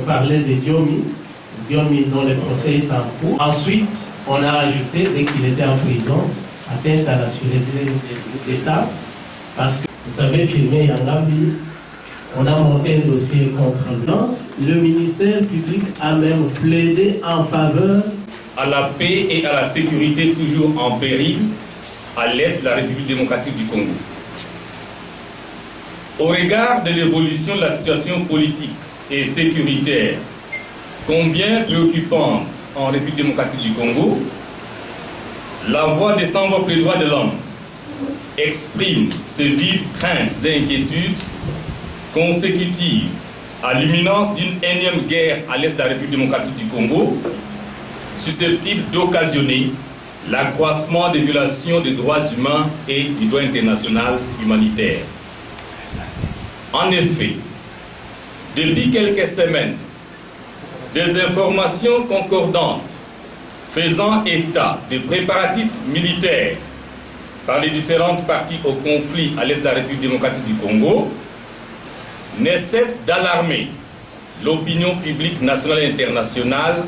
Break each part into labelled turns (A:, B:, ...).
A: Parlait de Diomi dont le procès est en cours. Ensuite, on a ajouté, dès qu'il était en prison, atteinte à la sûreté de l'État, parce que, vous savez, filmé Yangambi, on a monté un dossier contre Lance. Le ministère public a même plaidé en faveur
B: à la paix et à la sécurité toujours en péril à l'est de la République démocratique du Congo. Au regard de l'évolution de la situation politique et sécuritaire, combien préoccupante en République démocratique du Congo, la voix des sans-voix pour les droits de l'homme exprime ses vives craintes et inquiétudes consécutives à l'imminence d'une énième guerre à l'est de la République démocratique du Congo, susceptible d'occasionner l'accroissement des violations des droits humains et du droit international humanitaire. En effet, depuis quelques semaines, des informations concordantes faisant état des préparatifs militaires par les différentes parties au conflit à l'est de la République démocratique du Congo ne cessent d'alarmer l'opinion publique nationale et internationale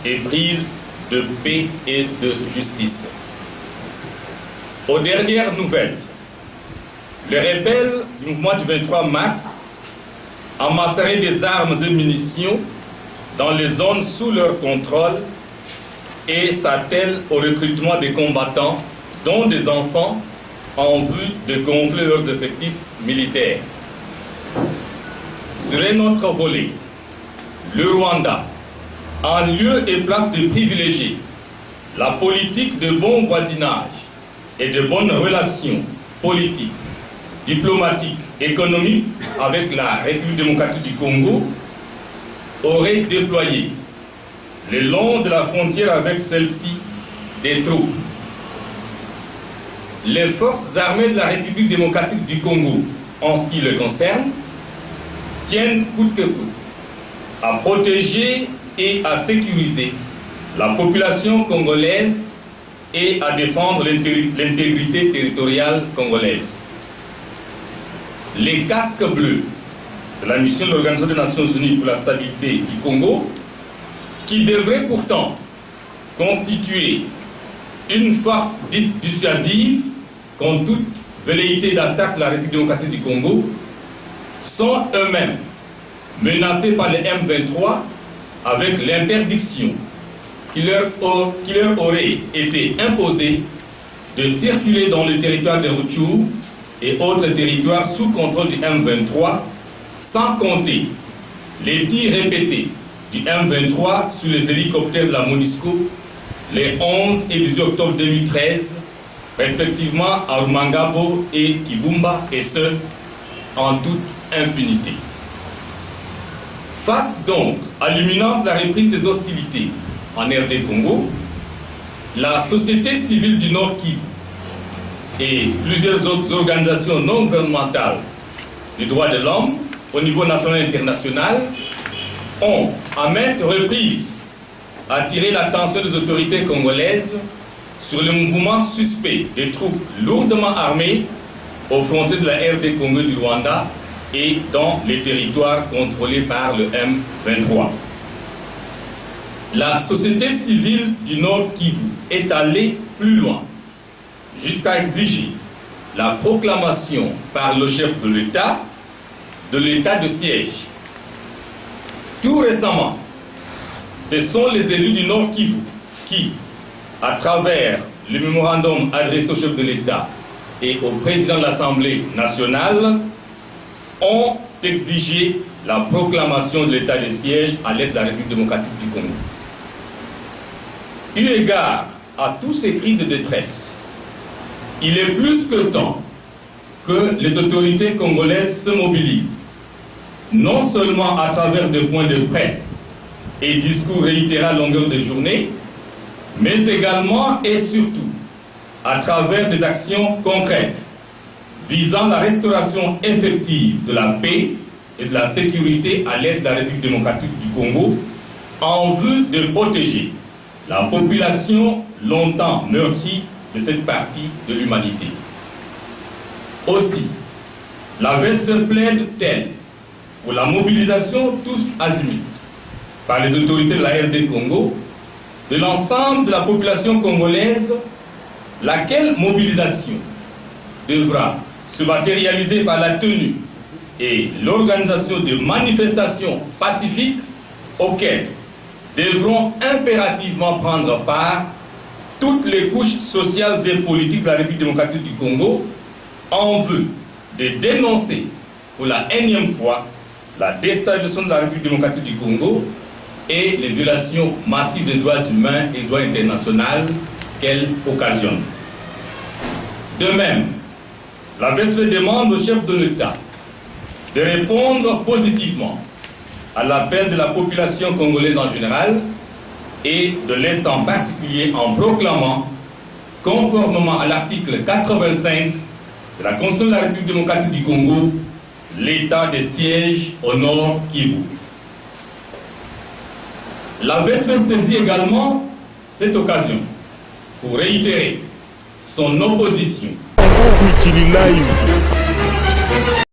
B: éprise de paix et de justice. Aux dernières nouvelles, les rebelles du mouvement du 23 mars amasseraient des armes et munitions dans les zones sous leur contrôle et s'attellent au recrutement des combattants, dont des enfants, en vue de gonfler leurs effectifs militaires. Sur un autre volet, le Rwanda, en lieu et place de privilégier la politique de bon voisinage et de bonnes relations politiques, diplomatiques, économiques avec la République démocratique du Congo, aurait déployé le long de la frontière avec celle-ci des troupes. Les forces armées de la République démocratique du Congo, en ce qui le concerne, tiennent coûte que coûte à protéger et à sécuriser la population congolaise et à défendre l'intégrité territoriale congolaise. Les casques bleus de la mission de l'Organisation des Nations Unies pour la stabilité du Congo, qui devrait pourtant constituer une force dite dissuasive contre toute velléité d'attaque de la République démocratique du Congo, sont eux-mêmes menacés par les M23 avec l'interdiction qui leur aurait été imposée de circuler dans le territoire de Rutshuru et autres territoires sous contrôle du M23, sans compter les tirs répétés du M23 sur les hélicoptères de la MONUSCO les 11 et 18 octobre 2013, respectivement à Rumangabo et Kibumba, et ce, en toute impunité. Face donc à l'imminence de la reprise des hostilités en RD Congo, la société civile du Nord Kivu et plusieurs autres organisations non gouvernementales du droit de l'homme au niveau national et international ont à maintes reprises attiré l'attention des autorités congolaises sur le mouvement suspect des troupes lourdement armées aux frontières de la RD Congo et du Rwanda et dans les territoires contrôlés par le M23. La société civile du Nord Kivu est allée plus loin, jusqu'à exiger la proclamation par le chef de l'État de l'état de siège. Tout récemment, ce sont les élus du Nord Kivu qui, à travers le mémorandum adressé au chef de l'État et au président de l'Assemblée nationale, ont exigé la proclamation de l'état de siège à l'est de la République démocratique du Congo. Eu égard à tous ces cris de détresse, il est plus que temps que les autorités congolaises se mobilisent, non seulement à travers des points de presse et discours réitérés à longueur de journée, mais également et surtout à travers des actions concrètes visant la restauration effective de la paix et de la sécurité à l'est de la République démocratique du Congo, en vue de protéger la population longtemps meurtrie de cette partie de l'humanité. Aussi, la VSF plaide pour la mobilisation tous azimuts par les autorités de la RD Congo de l'ensemble de la population congolaise, laquelle mobilisation devra se matérialiser par la tenue et l'organisation de manifestations pacifiques auxquelles devront impérativement prendre part toutes les couches sociales et politiques de la République démocratique du Congo en vue de dénoncer pour la énième fois la déstabilisation de la République démocratique du Congo et les violations massives des droits humains et des droits internationaux qu'elle occasionne. De même, la VSP demande au chef de l'État de répondre positivement à l'appel de la population congolaise en général et de l'Est en particulier en proclamant, conformément à l'article 85 de la Constitution de la République démocratique du Congo, l'état de siège au nord Kivu. La VSP saisit également cette occasion pour réitérer son opposition